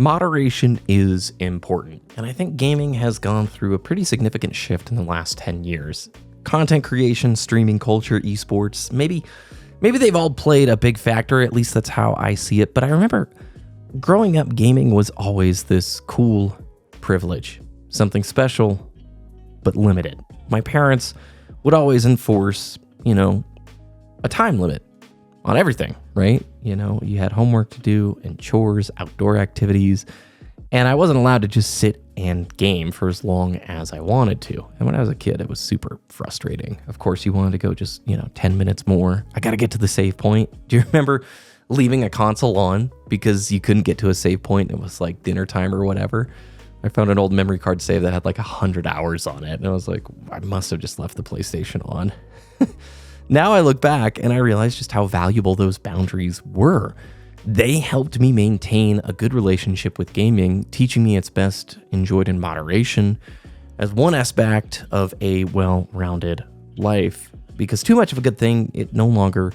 Moderation is important, and I think gaming has gone through a pretty significant shift in the last 10 years. Content creation, streaming culture, esports, maybe they've all played a big factor, at least that's how I see it, but I remember growing up, gaming was always this cool privilege, something special, but limited. My parents would always enforce, a time limit on everything, right? You had homework to do and chores, outdoor activities, and I wasn't allowed to just sit and game for as long as I wanted to. And when I was a kid, it was super frustrating. Of course, you wanted to go just, 10 minutes more. I got to get to the save point. Do you remember leaving a console on because you couldn't get to a save point? It was like dinner time or whatever. I found an old memory card save that had like 100 hours on it. And I was like, I must have just left the PlayStation on. Now I look back and I realize just how valuable those boundaries were. They helped me maintain a good relationship with gaming, teaching me it's best enjoyed in moderation as one aspect of a well-rounded life. Because too much of a good thing, it no longer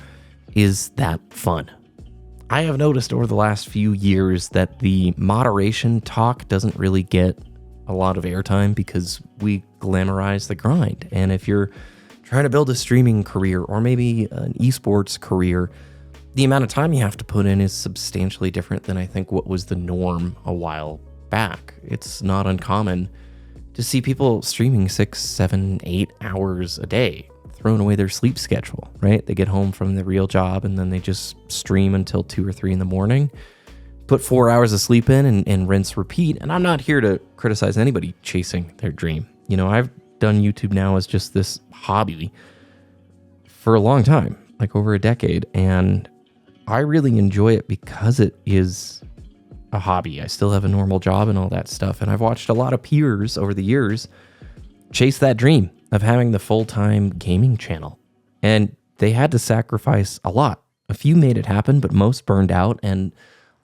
is that fun. I have noticed over the last few years that the moderation talk doesn't really get a lot of airtime because we glamorize the grind. And if you're trying to build a streaming career or maybe an esports career, the amount of time you have to put in is substantially different than I think what was the norm a while back. It's not uncommon to see people streaming 6, 7, 8 hours a day, throwing away their sleep schedule, right? They get home from the real job and then they just stream until 2 or 3 in the morning, put 4 hours of sleep in and rinse, repeat. And I'm not here to criticize anybody chasing their dream. I've done YouTube now as just this hobby for a long time, like over a decade. And I really enjoy it because it is a hobby. I still have a normal job and all that stuff. And I've watched a lot of peers over the years chase that dream of having the full-time gaming channel. And they had to sacrifice a lot. A few made it happen, but most burned out and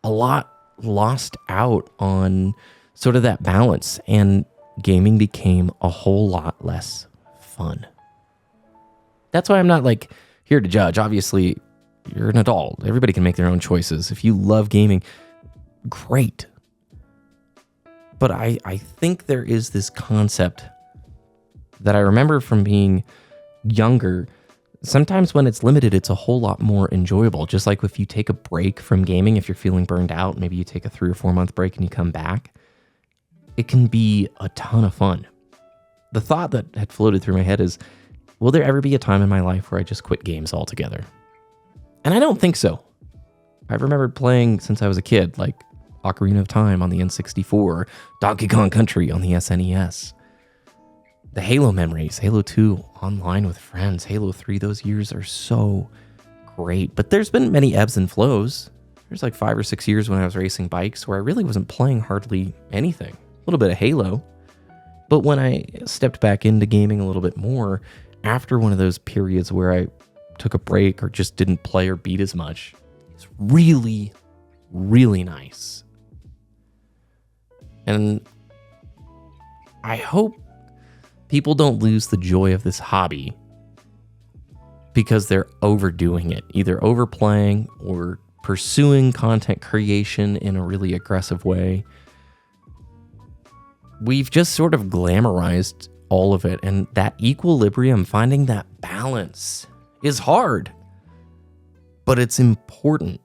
a lot lost out on sort of that balance. And gaming became a whole lot less fun. That's why I'm not here to judge. Obviously, you're an adult. Everybody can make their own choices. If you love gaming, great. But I think there is this concept that I remember from being younger. Sometimes when it's limited, it's a whole lot more enjoyable. Just like if you take a break from gaming, if you're feeling burned out, maybe you take a 3 or 4 month break and you come back, it can be a ton of fun. The thought that had floated through my head is, will there ever be a time in my life where I just quit games altogether? And I don't think so. I remembered playing since I was a kid, like Ocarina of Time on the N64, Donkey Kong Country on the SNES. The Halo memories, Halo 2 online with friends, Halo 3, those years are so great. But there's been many ebbs and flows. There's like 5 or 6 years when I was racing bikes where I really wasn't playing hardly anything. A little bit of Halo. But when I stepped back into gaming a little bit more, after one of those periods where I took a break or just didn't play or beat as much, it's really, really nice. And I hope people don't lose the joy of this hobby because they're overdoing it, either overplaying or pursuing content creation in a really aggressive way. We've just sort of glamorized all of it, and that equilibrium, finding that balance, is hard, but it's important.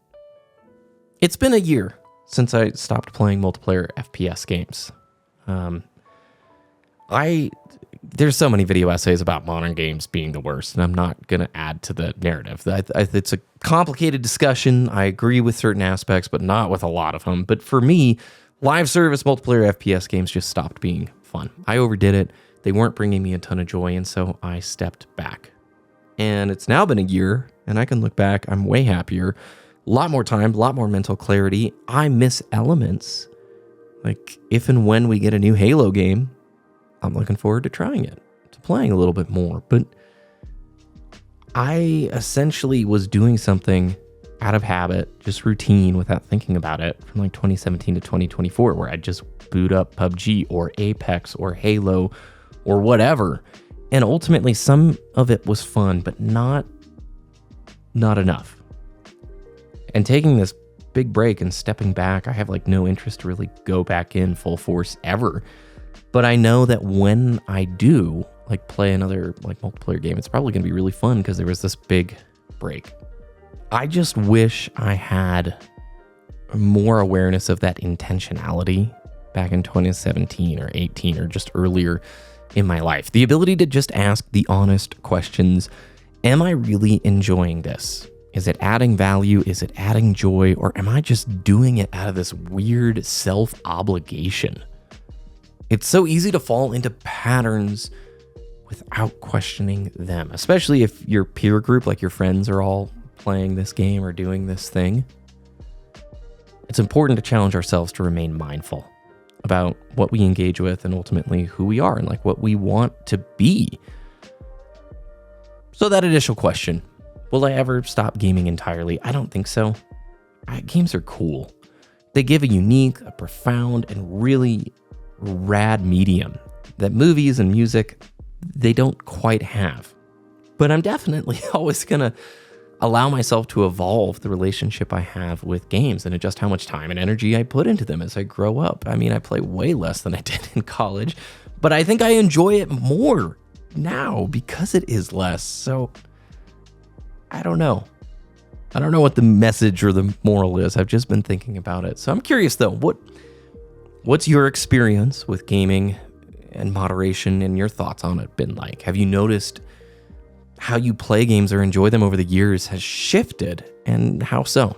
It's been a year since I stopped playing multiplayer FPS games. There's so many video essays about modern games being the worst, and I'm not going to add to the narrative. It's a complicated discussion. I agree with certain aspects, but not with a lot of them. But for me, live service multiplayer FPS games just stopped being fun. I overdid it. They weren't bringing me a ton of joy, and so I stepped back. And it's now been a year, and I can look back. I'm way happier. A lot more time, a lot more mental clarity. I miss elements. Like, if and when we get a new Halo game, I'm looking forward to trying it, to playing a little bit more. But I essentially was doing something out of habit, just routine, without thinking about it, from like 2017 to 2024, where I'd just boot up PUBG or Apex or Halo or whatever. And ultimately, some of it was fun, but not enough. And taking this big break and stepping back. I have like no interest to really go back in full force ever. But I know that when I do like play another like multiplayer game, it's probably going to be really fun because there was this big break. I just wish I had more awareness of that intentionality back in 2017 or 18 or just earlier in my life. The ability to just ask the honest questions. Am I really enjoying this? Is it adding value? Is it adding joy? Or am I just doing it out of this weird self-obligation? It's so easy to fall into patterns without questioning them, especially if your peer group, like your friends, are all playing this game or doing this thing. It's important to challenge ourselves to remain mindful about what we engage with and ultimately who we are and like what we want to be. So that initial question, will I ever stop gaming entirely? I don't think so. Games are cool. They give a unique, a profound, and really rad medium that movies and music, they don't quite have. But I'm definitely always gonna allow myself to evolve the relationship I have with games and adjust how much time and energy I put into them as I grow up. I mean, I play way less than I did in college, but I think I enjoy it more now because it is less. So I don't know. I don't know what the message or the moral is. I've just been thinking about it. So I'm curious though, what's your experience with gaming and moderation and your thoughts on it been like? Have you noticed how you play games or enjoy them over the years has shifted, and how so?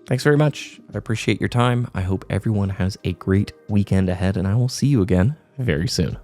Thanks very much. I appreciate your time. I hope everyone has a great weekend ahead, and I will see you again very soon.